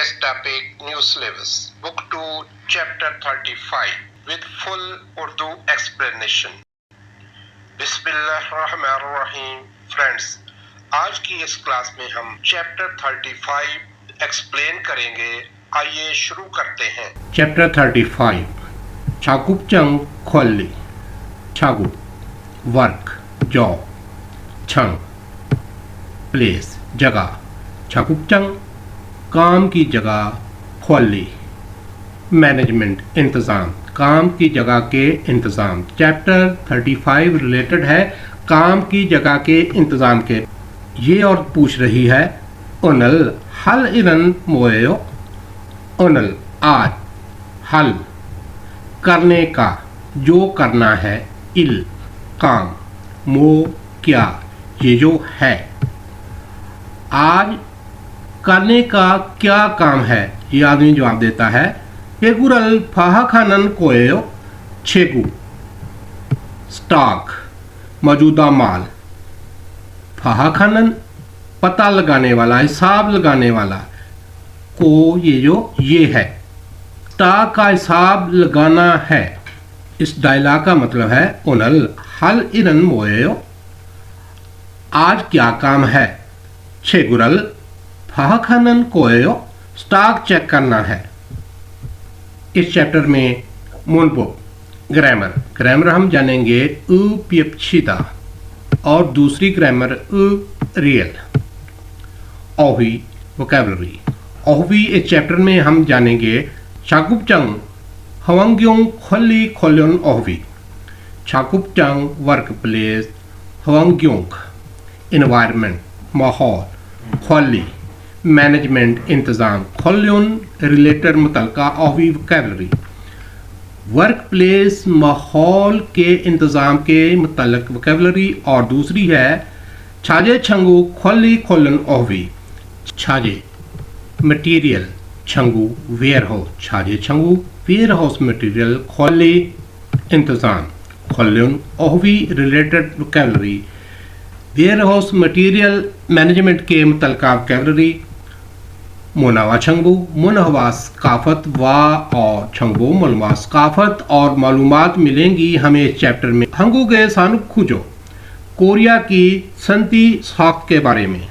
Today's topic, New Syllabus, Book 2, Chapter 35, with full Urdu explanation. बिस्मिल्लाहिर्रहमानिर्रहीम। Friends, आज की इस क्लास में हम चैप्टर 35 एक्सप्लेन करेंगे। आइए शुरू करते हैं। चैप्टर 35 छाकुपचंग खोली। छागु वर्क जॉब, छंग प्लेस जगह, छाकुपचंग काम की जगह, खोली मैनेजमेंट इंतज़ाम, काम की जगह के इंतज़ाम। चैप्टर 35 रिलेटेड है काम की जगह के इंतज़ाम के। ये और पूछ रही है उनल हल इरन मोयो। उनल आज, हल करने का, जो करना है, इल काम, मो क्या, ये जो है। आज करने का क्या काम है, ये आदमी जवाब देता है पेगुरल फाहा खानन कोयो छेगु स्टॉक मौजूदा माल, फाहा खानन पता लगाने वाला, हिसाब लगाने वाला, को ये है, स्टॉक का हिसाब लगाना है। इस डायलॉग का मतलब है उनल हल इरन मोयो, आज क्या काम है, छेगुरल फाहखानन कोयो स्टॉक चेक करना है। इस चैप्टर में मूलभूत ग्रामर हम जानेंगे उपियक्षिता और दूसरी ग्रामर रियल। ओही वोकैबुलरी। ओहवी इस चैप्टर में हम जानेंगे छाकुपचंग हवंग्योंग खोली खोलन ओहवी। छाकुपचंग वर्क प्लेस, हवंग्योंग इन्वायरमेंट माहौल, खोली मैनेजमेंट इंतज़ाम, खोलन रिलेटेड मुतलका ओहवी वोकैबुलरी। वर्क प्लेस माहौल के इंतज़ाम के मुतल्लिक़ वोकैबुलरी। और दूसरी है छाजे छंगू खोली खोलन ओहवी। छाजे मटीरियल, छंगू वेयर हाउस, छाजे छंगू वेयर हाउस मटीरियल, खोली इंतज़ाम, खोलन ओहवी related vocabulary. Warehouse material management के मुतल्लिक़ वोकैबुलरी। मुनावा छंगबू मुनहवा सकाफत वा और छंगबू मालूमात सकाफत और मालूमात मिलेंगी हमें इस चैप्टर में। हंगू गए सानुक खुजो कोरिया की संती साख के बारे में।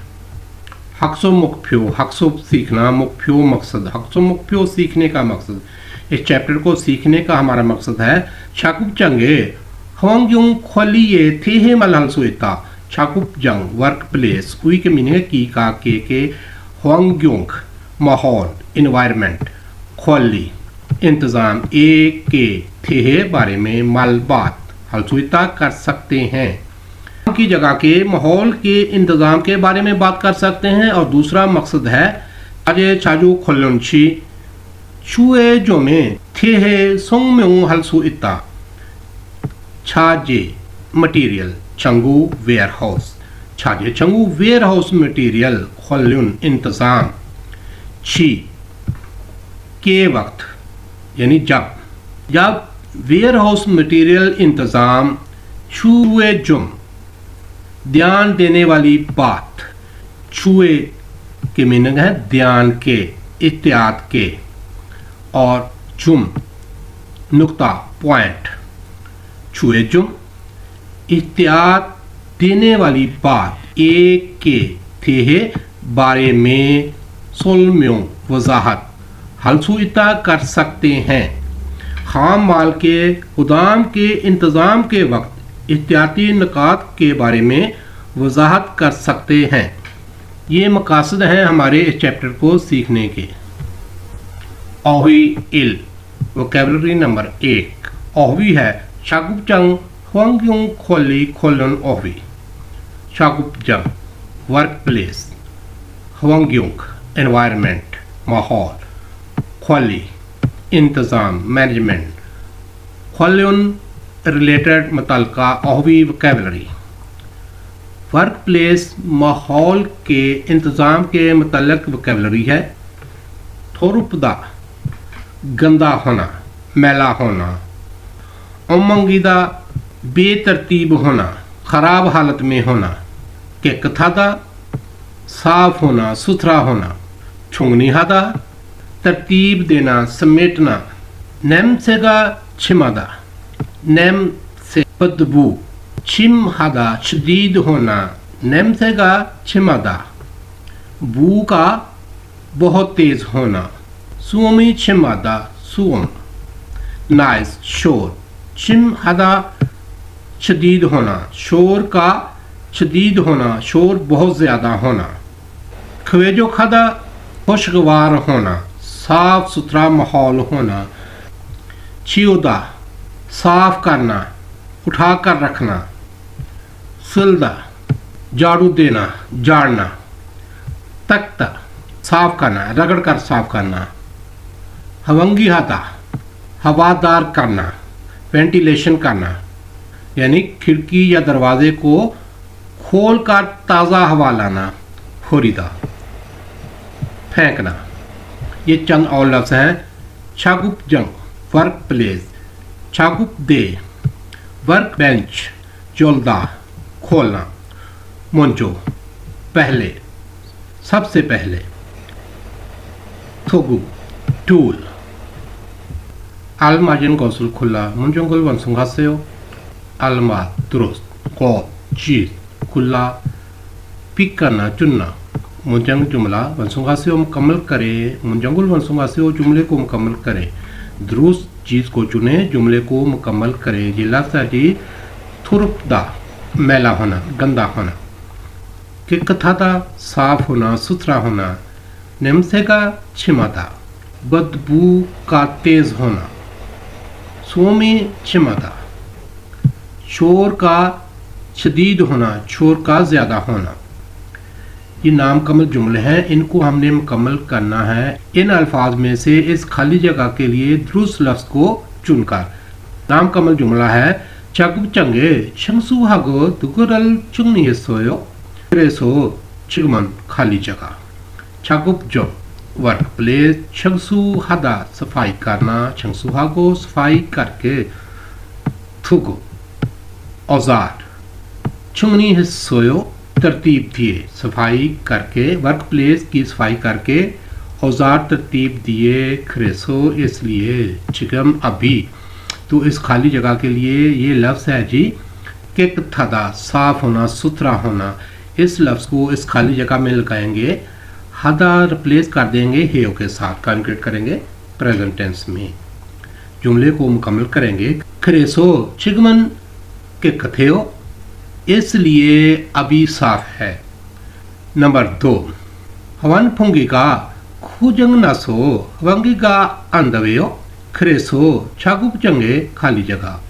हक्सो मुख्यो, हक्सो सीखना, मुख्यो मकसद, हक्सो मुख्यो सीखने का मकसद। इस चैप्टर को सीखने का हमारा मकसद है छाकुपचंगे हवंग्योंग खोलिए थे मलहल सुइता। छाकुपचंग वर्क प्लेस, उई के मीनिंग की का के हवंग्योंग माहौल इन्वायरमेंट, खोली इंतज़ाम, एक के थे बारे में मालूमात हलसुइता कर सकते हैं। की जगह के माहौल के इंतज़ाम के बारे में बात कर सकते हैं। और दूसरा मकसद है अजय छाजू खोलनछी छुए जो में थे सोंग में हलसुइता। छाजे मटीरियल, छंगू वेयर हाउस, छाजे छंगू वेयर हाउस मटीरियल, खोलन इंतज़ाम। छी के वक्त यानी जब वेयर हाउस मटीरियल इंतज़ाम, छुए जुम ध्यान देने वाली बात, छुए के मीनिंग है ध्यान के, इत्याद के, और जुम नुक्ता पॉइंट, छुए जुम इत्याद देने वाली बात, एक के थे बारे में सोलम्यों वजाहत हलसुइता कर सकते हैं। खाम माल के गुदाम के इंतज़ाम के वक्त एहतियाती निकात के बारे में वजाहत कर सकते हैं। ये मकासद हैं हमारे इस चैप्टर को सीखने के। ओहवी इल वोकैबुलरी नंबर 1। ओहवी है छाकुपचंग हवंग्योंग खोली खोलन ओहवी। छाकुपचंग वर्क प्लेस, हवंग्योंग एनवायरनमेंट माहौल, खोली इंतज़ाम मैनेजमेंट, खोलन रिलेटेड मुतल्लिक़ा ओहवी वोकैबुलरी। वर्क प्लेस माहौल के इंतज़ाम के मुतल्लिक़ वोकैबुलरी है थोरुपदा गंदा होना, मैला होना, उमंगीदा बेतरतीब होना, ख़राब हालत में होना, के कथादा साफ होना, सुथरा होना, छुंगनी हादा तरतीब देना, समेटना। नेमसेगा छिमादा, नेम से बदबू, छिमहादा शदीद होना, नेमसेगा छिमादा बू का बहुत तेज होना, सुमी छिमादा सुम, नाइस शोर, छिमहादा शदीद होना, शोर का शदीद होना, शोर बहुत ज़्यादा होना। खवेजो खादा खुशगवार होना, साफ सुथरा माहौल होना। चियोदा साफ करना, उठा कर रखना। सिलदा झाड़ू देना, झाड़ना। तख्ता साफ करना, रगड़ कर साफ करना। हवंगी हाथा हवादार करना, वेंटिलेशन करना, यानी खिड़की या दरवाजे को खोल कर ताज़ा हवा लाना। होरिदा फेंकना। ये चंद और लफ्ज़ हैं। छागुप जंग वर्क प्लेस, छागुप दे वर्क बेंच, जोलदा खोलना। मुंजो पहले, सबसे पहले। थोगु टूल। अलमाजिन गौसल खुला मुंजोंगल वंसुंगासेयो, अलमा दुरुस्त, गौ चीज, खुला पिक करना, चुनना। मुंजंग जुमला वंसुंगासेयो मुकम्मल करें, मुंजंगुल वंसुंगासेयो जुमले को मुकम्मल करें। दुरुस्त चीज को चुने, जुमले को मुकम्मल करें। ये लफ्ज़ है जी थुरपदा मैला होना, गंदा होना। कि कथादा साफ होना, सुथरा होना। नेमसेगा छिमादा बदबू का तेज होना। सोमी छिमादा शोर का शदीद होना, शोर का ज़्यादा होना। ये नामकमल जुमले हैं, इनको हमने मुकम्मल करना है। इन अल्फाज में से इस खाली जगह के लिए दुरुस्त लफ्ज़ को चुनकर। नामकमल जुमला है चागुप चंगे शंसु हागो दुगुरल चुंगनी सोयो रेसो चिगमन खाली जगह। चागुप जो वर्क प्लेस, शंसु हादा सफाई करना, शंसु हागो सफाई करके। थुगो औजार, चुंगनी हिस्सोयो तरतीब दिए, सफाई करके। वर्क प्लेस की सफाई करके, औजार तरतीब दिए। खरेसो इसलिए, चिकम अभी। तो इस खाली जगह के लिए ये लफ्ज़ है जी कि थदा साफ होना, सुथरा होना। इस लफ्ज़ को इस खाली जगह में लगाएंगे, हदा रिप्लेस कर देंगे हेयो के साथ, कॉन्क्रीट करेंगे प्रेजेंट टेंस में। जुमले को मुकम्मल करेंगे। खरेसो चिगमन के कथेयो, इसलिए अभी साफ है। नंबर 2, हवन फुंगिगा खुजंग नासो हवंगिगा अंदवेयो खरेसो छागुप चंगे खाली जगह।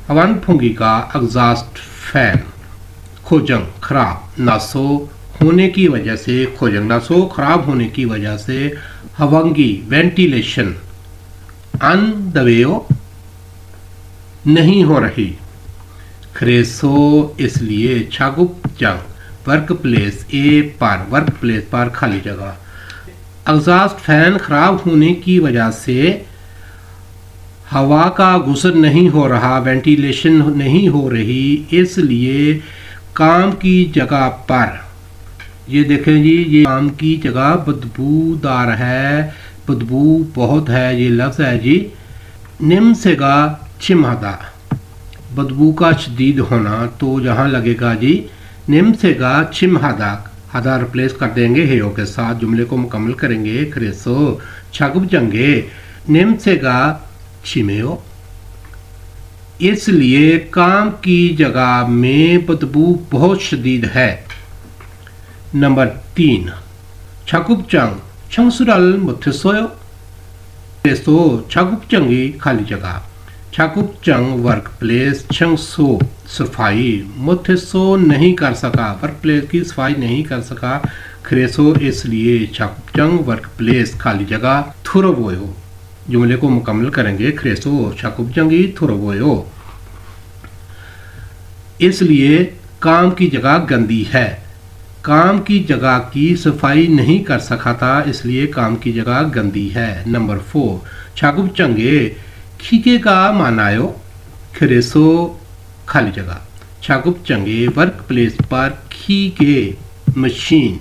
हवन फुंगिगा एग्जॉस्ट फैन, खोजंग खराब, नासो होने की वजह से, खोजंग नासो खराब होने की वजह से। हवंगी वेंटिलेशन, अंदवेयो नहीं हो रही। खरेसो इसलिए, छागुप जंग वर्क प्लेस ए पर, वर्क प्लेस पर खाली जगह। एग्जॉस्ट फैन खराब होने की वजह से हवा का गुसर नहीं हो रहा, वेंटिलेशन नहीं हो रही, इसलिए काम की जगह पर। ये देखें जी, ये काम की जगह बदबूदार है, बदबू बहुत है। ये लफ्ज़ है जी निमसेगा छिमादा, बदबू का शदीद होना। तो जहाँ लगेगा जी निमसेगा छिमहादा, हदा रिप्लेस कर देंगे हेयो के साथ। जुमले को मुकम्मल करेंगे। खरेसो छगब जंगे निमसेगा छिमेयो, इसलिए काम की जगह में बदबू बहुत शदीद है। नंबर 3, छगुप चंग छंगसुरल मुथसोयो खरेसो छगुप चंगी खाली जगह। छाकुप चंग वर्क प्लेस, छंगसो सफाई, मुथसो नहीं कर सका, वर्क प्लेस की सफाई नहीं कर सका। खरेसो इसलिए, छाकुप चंग वर्क प्लेस खाली जगह। थुरवोयो, जुमले को मुकम्मल करेंगे। खरेसो छाकुप चंगी थुरवोयो, इसलिए काम की जगह गंदी है। काम की जगह की सफाई नहीं कर सका था, इसलिए काम की जगह गंदी है। नंबर 4, छाकुप चंगे खीके का मानायो खरेसो खाली जगह। छाकुप चंगे वर्क प्लेस पर खीके मशीन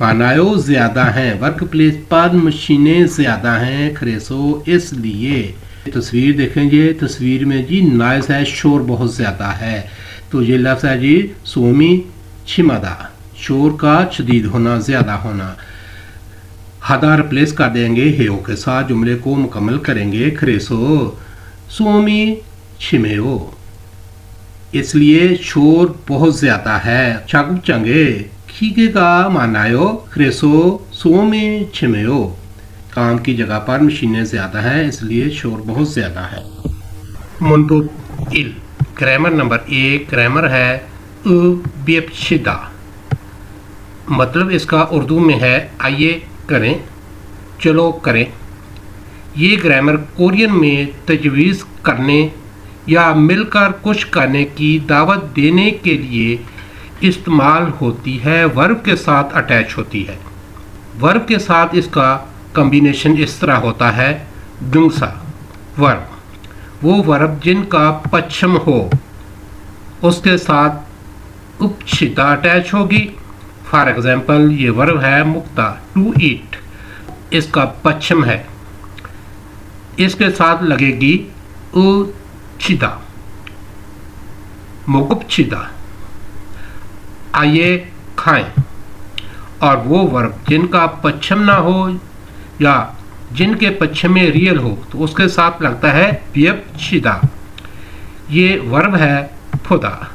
मानायो ज़्यादा हैं, वर्क प्लेस पर मशीनें ज़्यादा हैं, खरेसो इसलिए। तस्वीर देखेंगे, तस्वीर में जी नॉइज़ है, शोर बहुत ज़्यादा है। तो ये लफ्ज़ है जी सोमी छिमादा, शोर का शदीद होना, ज़्यादा होना। हदा रिप्लेस कर देंगे हेयो के साथ, जुमले को मुकम्मल करेंगे। खरेसो सोमी छिमेओ, इसलिए शोर बहुत ज़्यादा है। चाकुब चंगे खीगे का मानायो खरेसो सोमी छिमेओ, काम की जगह पर मशीनें ज़्यादा हैं, इसलिए शोर बहुत ज़्यादा है। मुंटो इल, ग्रामर नंबर 1 ग्रामर है बेपशिदा, मतलब इसका उर्दू में है आइए करें, चलो करें। ये ग्रामर कोरियन में तजवीज़ करने या मिलकर कुछ करने की दावत देने के लिए इस्तेमाल होती है, वर्ब के साथ अटैच होती है। वर्ब के साथ इसका कम्बिनेशन इस तरह होता है, दुंगसा वर्ब, वो वर्ब जिनका पश्चिम हो उसके साथ उपशिता अटैच होगी। फॉर एग्जाम्पल ये वर्ब है मुक्ता, टू ईट, इसका पश्चिम है, इसके साथ लगेगी उचिदा, मुकुपचिदा, आइए खाएं। और वो वर्ब जिनका पश्चिम ना हो या जिनके पश्चिम में रियल हो तो उसके साथ लगता है व्यपचिदा। ये वर्ब है फुदा,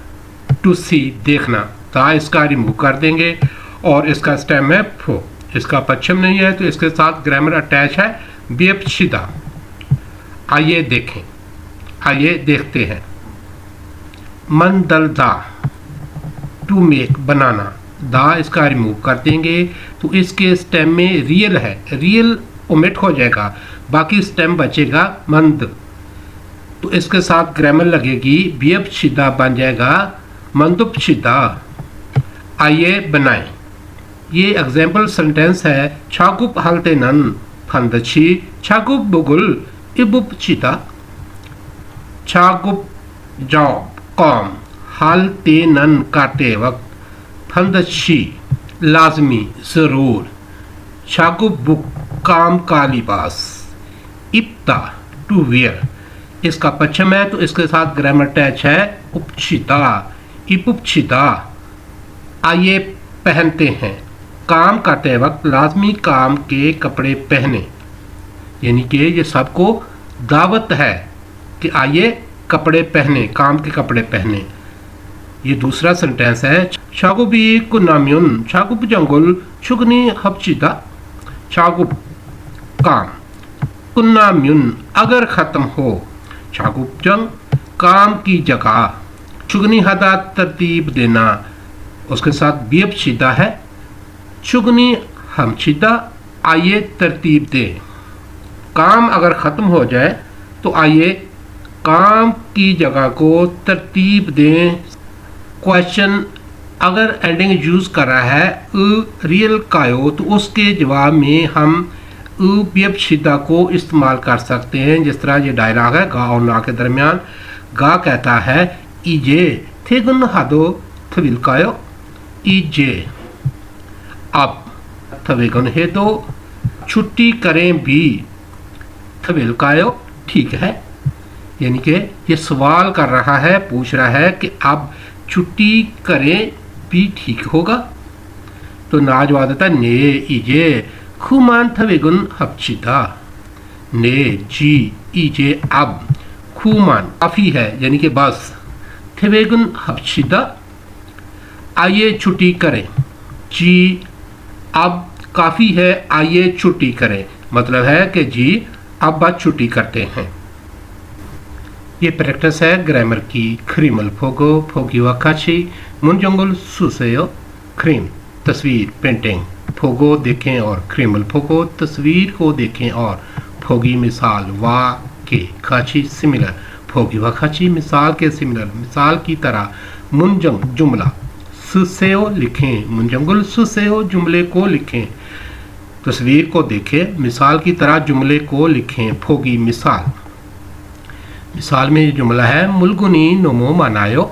टू सी, देखना, ता इसका रिमूव कर देंगे और इसका स्टेम है फो, इसका पश्चिम नहीं है तो इसके साथ ग्रामर अटैच है व्यपचिदा। आइए देखें, आइए देखते हैं। मन दल दा, टू मेक, बनाना, दा इसका रिमूव कर देंगे तो इसके स्टेम में रियल है, रियल ओमिट हो जाएगा, बाकी स्टेम बचेगा मंद, तो इसके साथ ग्रामर लगेगी बियपशिदा, बन जाएगा मंदुपशिदा। आइए बनाएं। ये एग्जाम्पल सेंटेंस है, छाकुप हलते नन फंदची छाकुप बुगुल इबुपचिता। छाकुप जॉब, काम, हलते नन काटे वक्त, फंदची लाजमी, ज़रूर, छाकुप बुक, काम का लिबास, इब्ता, टू वेयर, इसका पश्चिम है तो इसके साथ ग्रामर अटैच है उपचिता, इपुपचिता। आइए पहनते हैं, काम करते वक्त लाजमी काम के कपड़े पहने, यानी कि ये सबको दावत है कि आइए कपड़े पहने, काम के कपड़े पहने। ये दूसरा सेंटेंस है, शागुबी कुनाम्युन शागुब जंगल शुगनी हबचिदा। शागुब काम, कुनाम्युन अगर ख़त्म हो, शागुब जंग काम की जगह, शुगनी हदा तरतीब देना, उसके साथ बियपशिदा है, शुगनी हमशिदा, आइए तरतीब दें। काम अगर ख़त्म हो जाए तो आइए काम की जगह को तरतीब दें। क्वेश्चन अगर एंडिंग यूज़ कर रहा है रियल कायो तो उसके जवाब में हम बियपशिदा को इस्तेमाल कर सकते हैं। जिस तरह ये डायलॉग है गा और ना के दरमियान, गा कहता है इजे थेगुन हादो थविल कायो, इजे अब थवेगुन है तो छुट्टी करें भी, थविल कायो ठीक है, यानी कि ये सवाल कर रहा है, पूछ रहा है कि अब छुट्टी करें भी ठीक होगा। तो ना जवाब देता है ने इजे खुमान थवेगुन हपचिता, ने जी इजे अब, खुमान काफ़ी है यानी कि बस, थवेगुन हपचिता आइए छुट्टी करें, जी अब काफ़ी है आइए छुट्टी करें, मतलब है कि जी अब बस छुट्टी करते हैं। ये प्रैक्टिस है ग्रामर की। क्रीमल फोगो फोगी वकाची मुनजंगल सुसेयो क्रीम, तस्वीर पेंटिंग, फोगो देखें और क्रीमल फोगो तस्वीर को देखें और फोगी मिसाल, वा के खाची सिमिलर, फोगी वकाची मिसाल के सिमिलर, मिसाल की तरह, मुनजंग जुमला, सुसेयो लिखें, मुनजंगल सुसेयो जुमले को लिखें, तस्वीर को देखें, मिसाल की तरह जुमले को लिखें। फोगी मिसाल, मिसाल में ये जुमला है मुलगुनी नोमो मानायो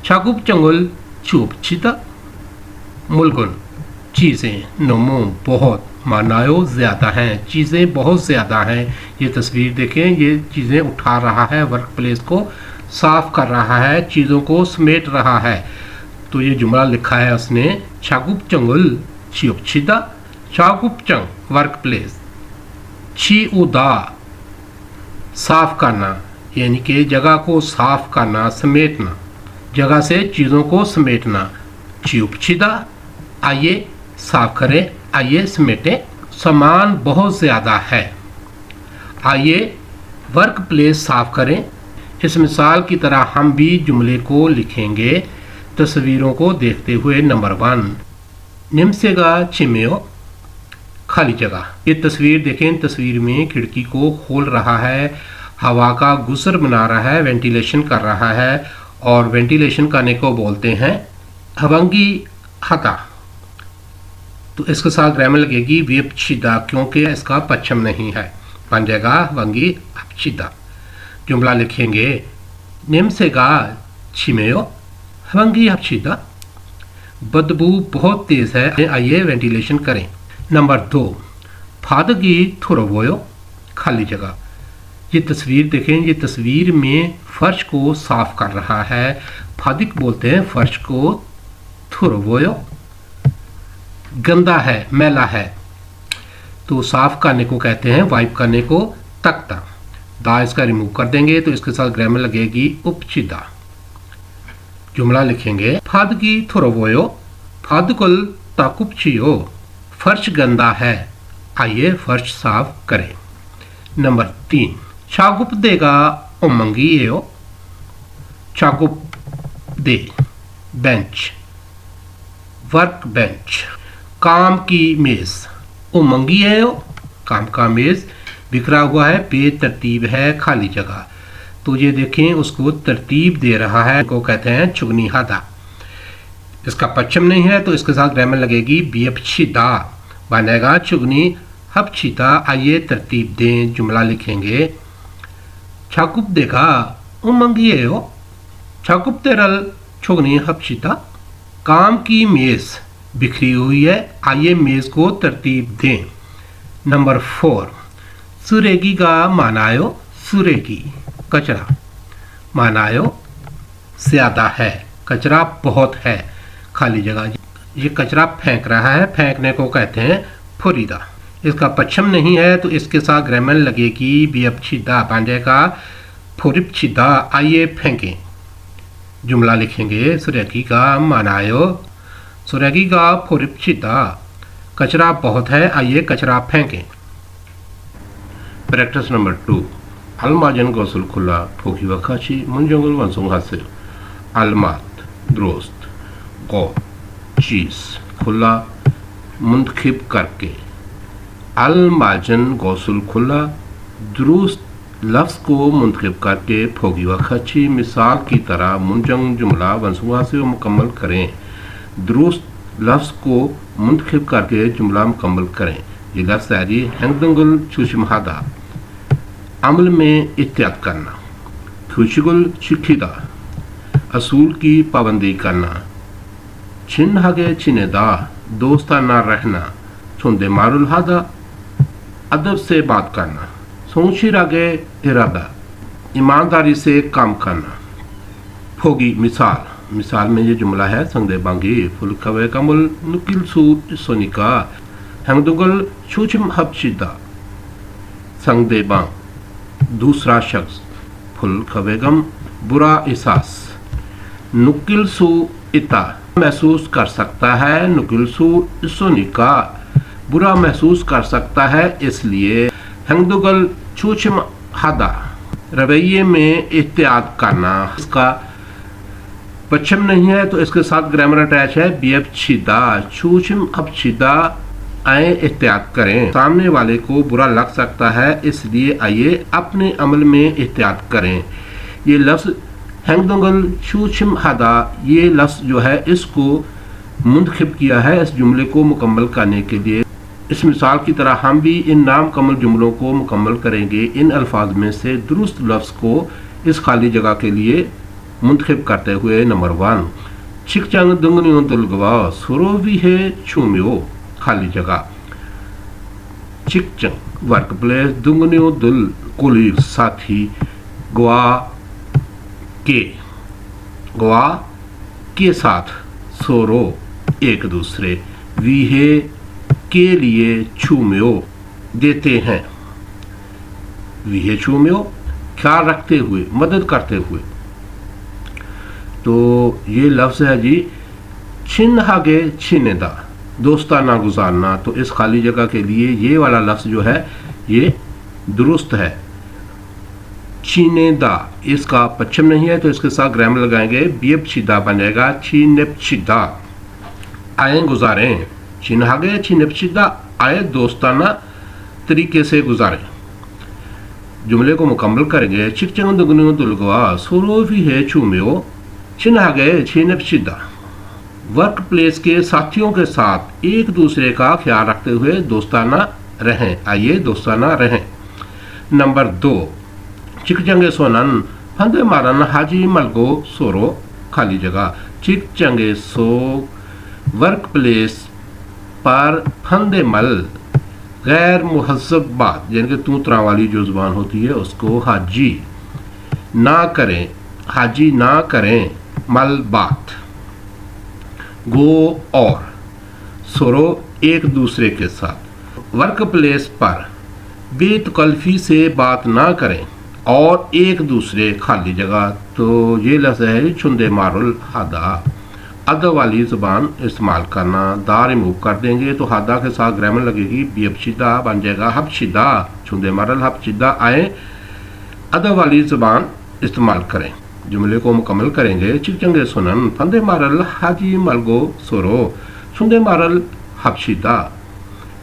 छाकुप चंगुल चुप चिता। मुलगुन चीज़ें, नमो बहुत, मानायो ज़्यादा हैं, चीज़ें बहुत ज़्यादा हैं। ये तस्वीर देखें, ये चीज़ें उठा रहा है, वर्क प्लेस को साफ कर रहा है, चीज़ों को समेट रहा है। तो ये जुमला लिखा है उसने, छागुपचंगुल छिदा, छागुपचंग वर्क प्लेस, छी उदा साफ करना, यानी कि जगह को साफ करना, समेटना, जगह से चीज़ों को समेटना। छिदा आइए साफ करें, आइए समेटें। सामान बहुत ज़्यादा है, आइए वर्क प्लेस साफ करें। इस मिसाल की तरह हम भी जुमले को लिखेंगे तस्वीरों को देखते हुए। नंबर 1, निम्सेगा चिमेओ, खाली जगह। ये तस्वीर देखें, तस्वीर में खिड़की को खोल रहा है, हवा का गुसर बना रहा है, वेंटिलेशन कर रहा है, और वेंटिलेशन करने को बोलते हैं हवंगी हता। तो इसके साथ ग्रामर लगेगी विपछिदा, क्योंकि इसका पश्चिम नहीं है, बन जाएगा हवंगी अपछिदा। जुमला लिखेंगे निम्सेगा छिमेओ हवंगी अपछिदा, बदबू बहुत तेज है, आइए वेंटिलेशन करें। नंबर 2, फादगी थुरवोयो, खाली जगह। ये तस्वीर देखें, ये तस्वीर में फर्श को साफ कर रहा है, फादिक बोलते हैं फर्श को, थुरवोयो गंदा है, मैला है, तो साफ करने को कहते हैं, वाइप करने को तख्ता। दा इसका रिमूव कर देंगे तो इसके साथ ग्रामर लगेगी उपचिदा। जुमला लिखेंगे फादगी थुरवोयो फादकुल ताकुपचियो, फर्श गंदा है, आइए फर्श साफ करें। नंबर 3, छागुप देगा उमंगी एओ, छागुप दे बेंच, वर्क बेंच, काम की मेज, उमंगी है, काम का मेज बिखरा हुआ है, बेतरतीब है, खाली जगह। तो ये देखें, उसको तरतीब दे रहा है, को कहते हैं चुगनी हादा। इसका पश्चिम नहीं है तो इसके साथ ग्रामर लगेगी बियपछिदा, बनेगा चुगनी हपछिदा, आइए तरतीब दें। जुमला लिखेंगे छाकुप देखा उमंगी है, छाकुप तेरल चुगनी हपछिदा, काम की मेज बिखरी हुई है, आइए मेज को तरतीब दें। नंबर 4, सुरेगी का मानायो, सुरेगी कचरा, मानायो ज़्यादा है, कचरा बहुत है, खाली जगह। ये कचरा फेंक रहा है, फेंकने को कहते हैं फुरीदा। इसका पश्चिम नहीं है तो इसके साथ ग्रामर लगेगी बियपछिदा, पांडे का फुरिपछिदा, आइए फेंकें। जुमला लिखेंगे सुरेगी का मानायो, सुरेगी का फुरिपछिदा, कचरा बहुत है, आइए कचरा फेंकें। प्रैक्टिस नंबर 2, अलमाजन गौसल खुला फोकी वखाची मुंजंगल वंसुंग हासिल, अलमात द्रोस्त, गौ चीज, खुला मुंतखिब करके, अलमाजन गौसल खुला दुरुस्त लफ्ज़ को मुंतखिब करके फोगी वखाची मिसाल की तरह मुंजंग जुमला वंसुंग हासिल मुकम्मल करें। दुरुस्त लफ्ज़ को मुंतखिब करके जुमला मुकम्मल करें। ये लफ्ज़ है जी हैंगदंगल चुशमहादा, अमल में एहतियात करना, खुशगुल चिखीदा, असूल की पाबंदी करना, छिन्हागे छिनेदा, दोस्ताना रहना, छुंदे मारुल हादा, अदब से बात करना, सोचिरागे इरादा, ईमानदारी से काम करना। फोगी मिसाल, मिसाल में ये जुमला है संगदे बांगी फुल कवे कमुल नुकिल सू सोनिका हैंगदुगल छूचिम हबचिदा, संगदे बांग दूसरा शख्स, फुल खवेगम बुरा एहसास, नुकिल सू इता महसूस कर सकता है, नुकिल सू सोनिका बुरा महसूस कर सकता है, इसलिए हैंगदुगल छूचिम हादा रवैये में एहतियात करना। इसका पश्चिम नहीं है तो इसके साथ ग्रामर अटैच है बियपछिदा, छूचिम हबचिदा, आए एहतियात करें, सामने वाले को बुरा लग सकता है, इसलिए आइए अपने अमल में एहतियात करें। ये लफ्ज़ हैंगदंगल छूचिम हादा, ये लफ्ज़ जो है इसको मुंतखिब किया है इस जुमले को मुकम्मल करने के लिए। इस मिसाल की तरह हम भी इन नामुकम्मल जुमलों को मुकम्मल करेंगे। इन अल्फाज में से दुरुस्त लफ्ज़ को इस खाली जगह के लिए मुंतखिब करते हुए। नंबर 1, 직장 등근이들과 서로 위해 추며 खाली जगह 직장 वर्कप्लेस 등근이들 कोलीग साथी गवा के साथ सोरो एक दूसरे विहे के लिए छूम्यो देते हैं विहे छूम्यो ख्याल रखते हुए मदद करते हुए। तो ये लफ्ज़ है जी छिन्हागे छिनेदा दोस्ताना गुजारना। तो इस खाली जगह के लिए ये वाला लफ्ज़ जो है ये दुरुस्त है। चीनेदा इसका पश्चिम नहीं है तो इसके साथ ग्रामर लगाएंगे बियपचिदा बन जाएगा चीनेपचिदा आए गुजारें चिन्हागे चीनेपचिदा आए दोस्ताना तरीके से गुजारें। जुमले को मुकम्मल करेंगे चिकचंग दुगनु दुलगवा सोरोफी है चूम्यो चिन्हागे चीनेपचिदा वर्क प्लेस के साथियों के साथ एक दूसरे का ख्याल रखते हुए दोस्ताना रहें। आइए दोस्ताना रहें। नंबर 2 चिकचंगे सोनन फंदे मारन हाजी मलगो सोरो खाली जगह चिकचंगे सो वर्क प्लेस पर फंदे मल गैर मुहज़्ज़ब बात यानी कि तू तरा वाली जो ज़ुबान होती है उसको हाजी ना करें मल बात गो और सोरो एक दूसरे के साथ वर्क प्लेस पर बेतकल्फ़ी से बात ना करें और एक दूसरे खाली जगह। तो ये लफ्ज़ है छुंदे मारुल हादा अद वाली ज़ुबान इस्तेमाल करना। दा रिमूव कर देंगे तो हादा के साथ ग्रामर लगेगी बियबशिदा बन जाएगा हबशिदा छुंदे मारुल हबशिदा आए अद वाली ज़ुबान इस्तेमाल करें। जुमले को मुकम्मल करेंगे चिकचंगे सुनन फंदे मारल हाजी मलगो सोरो छुंदे मारल हबशिदा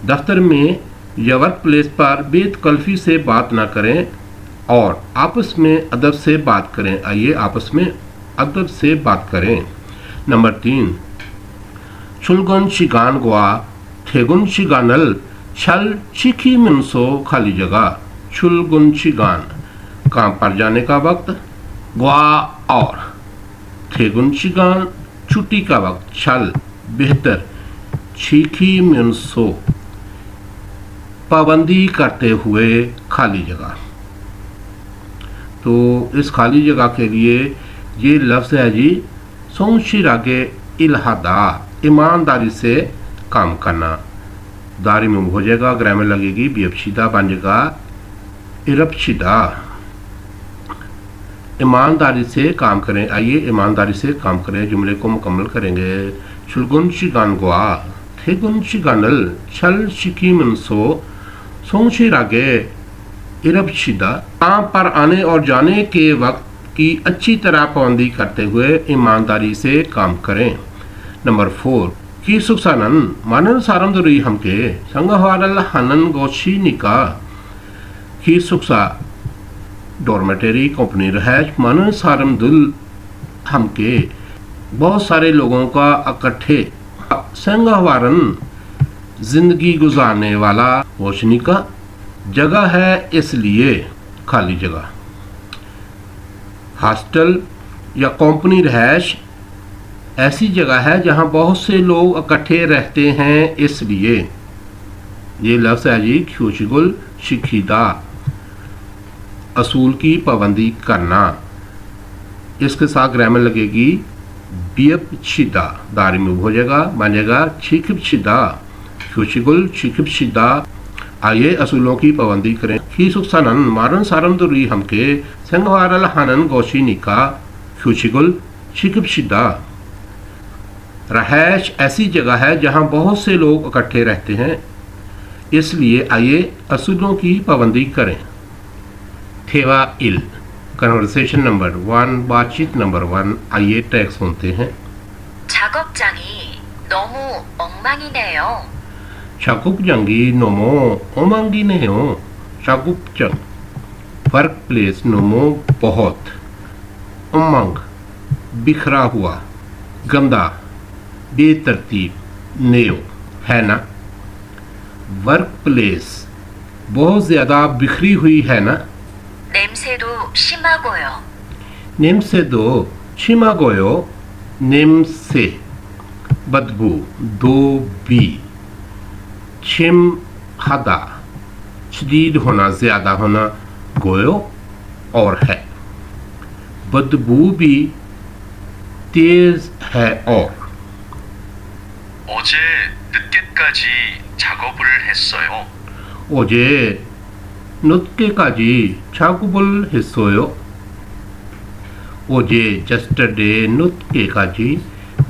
दफ्तर में या वर्क प्लेस पर बेतकल्फ़ी से बात ना करें और आपस में अदब से बात करें। आइए आपस में अदब से बात करें। नंबर 3 छुलगुन शिगान गुआ थेगुन शिगानल छल चिकी मिनसो खाली जगह छुलगुन शिगान काम पर जाने का वक्त गुआ और थेगुन शिगान छुट्टी का वक्त छल बेहतर चीखी मिनसो पाबंदी करते हुए खाली जगह। तो इस खाली जगह के लिए ये लफ्ज़ है जी सोंशिरागे इल्हादा ईमानदारी से काम करना। दारी में हो जाएगा ग्रामर लगेगी बियबशिदा बन जाएगा इरबशिदा ईमानदारी से काम करें। आइए ईमानदारी से काम करें। जुमले को मुकम्मल करेंगे छुलगुन शिगान गुआ थेगुन शिगानल छल शिकी मनसो सोंशिरागे इरबशिदा काम पर आने और जाने के वक्त की अच्छी तरह पाबंदी करते हुए ईमानदारी से काम करें। नंबर 4 की सुखसानन मानन सारमदुरी हमके संगहारल हनन गोशी निका की सुखसा डॉर्मेटरी कंपनी रहायश मानन सारमदुल हमके बहुत सारे लोगों का इकट्ठे संगहारन जिंदगी गुजारने वाला रोशनी का जगह है इसलिए खाली जगह। हॉस्टल या कंपनी रहायश ऐसी जगह है जहां बहुत से लोग इकट्ठे रहते हैं इसलिए। ये लफ्ज़ है जी ख्यूशिगुल शिखीदा असूल की पाबंदी करना। इसके साथ ग्रामर लगेगी बियबशिदा दारी में हो जाएगा बन जाएगा छिकबशिदा ख्यूशिगुल छिकबशिदा। आइए असूलों की पाबंदी करें। खी सुखसानन मारन सारमदुरी हमके संगवारल हनन गोशी निका ख्यूशिगुल छिकबशिदा रहायश ऐसी जगह है जहां बहुत से लोग इकट्ठे रहते हैं इसलिए आइए असूलों की पाबंदी करें। थेवा इल कन्वर्सेशन नंबर 1 बातचीत नंबर 1। आइए टैग सुनते हैं। 작업장이 너무 엉망이네요. 작업장이 너무 엉망이네요. 작업장 वर्क प्लेस नमो बहुत उमंग बिखरा हुआ गंदा बेतरतीब नेव है ना। वर्क प्लेस बहुत ज़्यादा बिखरी हुई है ना। 냄새도 심하고요. 냄새도 심하고요 냄새 बदबू दो बी छिमहादा शदीद होना ज़्यादा होना गोयो और है बदबू भी तेज है और 어제 늦게까지 작업을 했어요. 어제 늦게까지 작업을 했어요. 어제 yesterday 늦게까지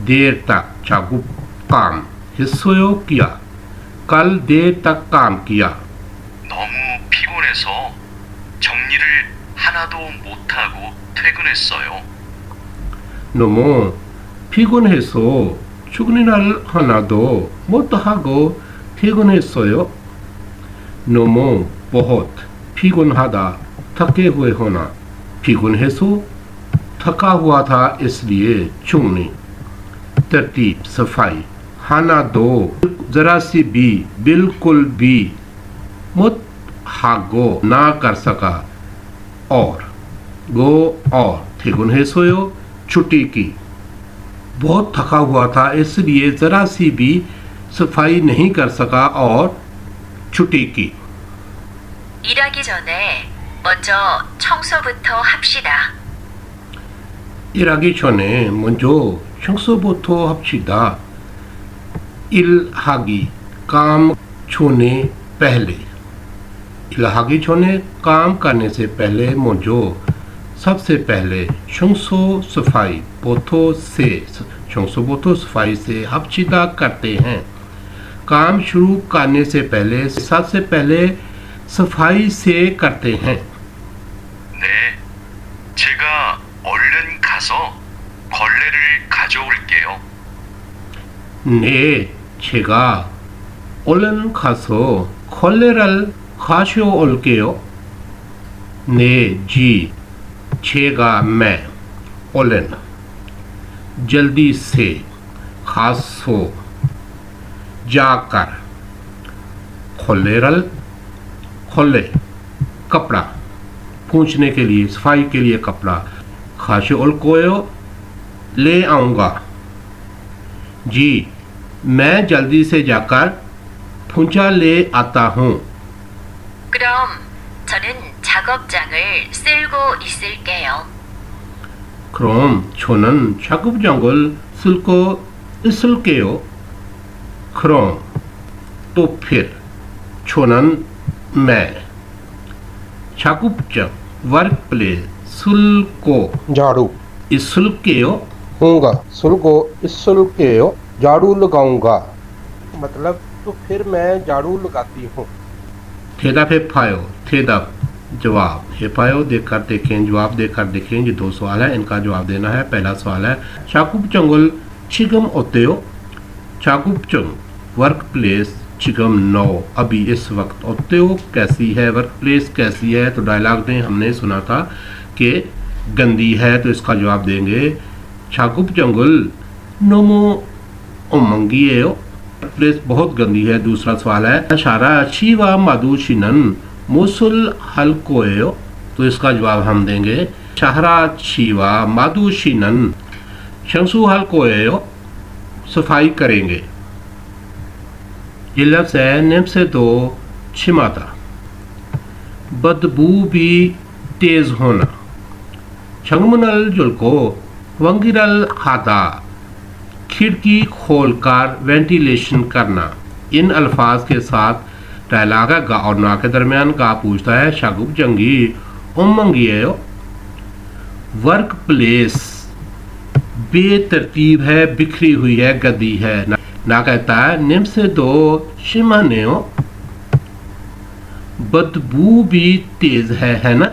देर तक 작업 काम 했어요 किया कल देर तक काम किया 너무 피곤해서 정리를 하나도 못하고 퇴근했어요. 너무 피곤해서 출근을 하나도 못하고 퇴근했어요. 너무 बहुत 피곤하다 थके हुए होना 피곤해서 थका हुआ था इसलिए चुगनी तरतीब सफाई हाना दो जरा सी भी बिल्कुल भी मुत हागो ना कर सका और गो और थिगुन है सोयो छुट्टी की बहुत थका हुआ था इसलिए जरा सी भी सफाई नहीं कर सका और छुट्टी की 일하기 전에 먼저 청소부터 합시다. 일하기 전에 먼저 청소부터 합시다. 일하기 काम छोने पहले 일하기 전에 काम करने से पहले 먼저 सबसे पहले 청소 सफाई बोथो से 청소부터 सफाई से 합시다 करते हैं काम शुरू करने से पहले सबसे पहले सफाई से करते हैं 네, 제가 얼른 가서 걸레를 가져올게요. 네, 제가 얼른 가서 걸레를 가져올게요. 네, जी, 제가 मैं, 얼른, जल्दी से, खासो, जाकर, खोलेरल, खोले, कपड़ा, पूंछने के लिए, सफाई के लिए कपड़ा, खाशोल्कोयो, ले आऊँगा। जी, मैं जल्दी से जाकर पूंछा ले आता हूँ। 그럼 저는 작업장을 쓸고 있을게요. 그럼 저는 작업장을 쓸고 있을게요. 그럼 또 फिर 저는 मैं 작업장 वर्कप्लेस 쓸고 झाड़ू इसलकेयो होगा सुलको इसलकेयो झाड़ू लगाऊंगा मतलब तो फिर मैं झाड़ू लगाती हूँ 대답해 पायो 대답 जवाब है पायो देखकर देखें जवाब देकर देखें ये दो सवाल है इनका जवाब देना है पहला सवाल है 작업장을 지금 어때요? 작업장 वर्कप्लेस चिगम नो अभी इस वक्त अत्यो कैसी है वर्कप्लेस कैसी है तो डायलॉग में हमने सुना था कि गंदी है तो इसका जवाब देंगे छाकुप जंगल नोमो ओमंगियो वर्कप्लेस बहुत गंदी है दूसरा सवाल है शारा शिवा मादुशिनन मुसुल हलकोयो तो इसका जवाब हम देंगे शाहरा शिवा मादुशिनन शंसु हलकोयो सफाई करेंगे ये लफ्ज़ है निम से दो छिमाता बदबू भी तेज़ होना छंगमुनल जुल्को वंगिरल हादा खिड़की खोलकर वेंटिलेशन करना इन अल्फाज के साथ डायलॉग है गा और ना के दरमियान गा पूछता है शागुब जंगी उमंगियो वर्क प्लेस बेतरतीब है बिखरी हुई है गदी है ना कहता है निम से दो शिमानेओ बदबू भी तेज है ना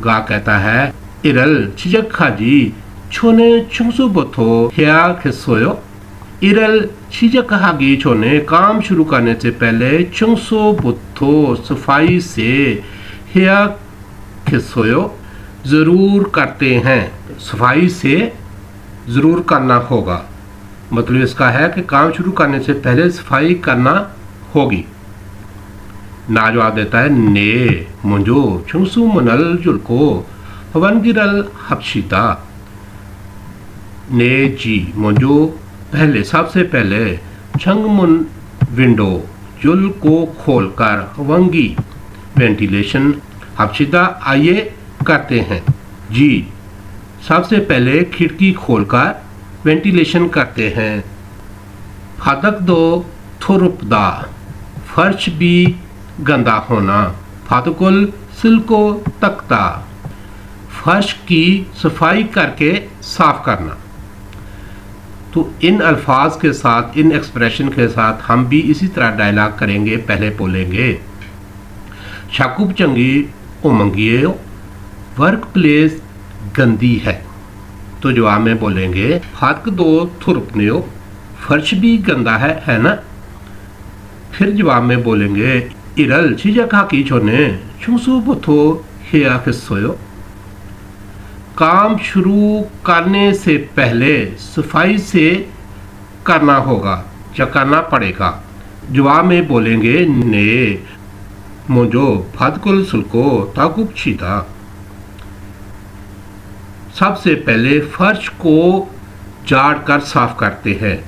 गा कहता है इरल चिजक खाजी छोने चुंसु बथो क्या खिस्सोयो इरल 시작하기 전에 काम शुरू करने से पहले 청소부터 सफाई से 해야겠어요 ज़रूर करते हैं सफाई से ज़रूर करना होगा मतलब इसका है कि काम शुरू करने से पहले सफाई करना होगी ना जवाब देता है ने मुंजो 청소 문을 줄고 원기를 합시다 ने जी मुझो पहले सबसे पहले छंगमुन विंडो जुल को खोलकर वंगी वेंटिलेशन हफ्शिदा आइए करते हैं। जी सबसे पहले खिड़की खोलकर वेंटिलेशन करते हैं। फादक दो थुरुपदा फर्श भी गंदा होना। फादकुल सिल्को तख्ता फर्श की सफाई करके साफ करना। तो इन अल्फाज के साथ, इन एक्सप्रेशन के साथ हम भी इसी तरह डायलॉग करेंगे। पहले बोलेंगे शाकुब चंगी उमंगिए वर्क प्लेस गंदी है। तो जवाब में बोलेंगे फादक दो थुरपनेओ फर्श भी गंदा है ना। फिर जवाब में बोलेंगे इरल चिजका की छोने चुसु बुथो हिया खिस्सोयो। काम शुरू करने से पहले सफाई से करना होगा या करना पड़ेगा। जवाब में बोलेंगे ने मुझो फादकुल सुल्को ताकुब छीता। सबसे पहले फर्श को झाड़ कर साफ करते हैं।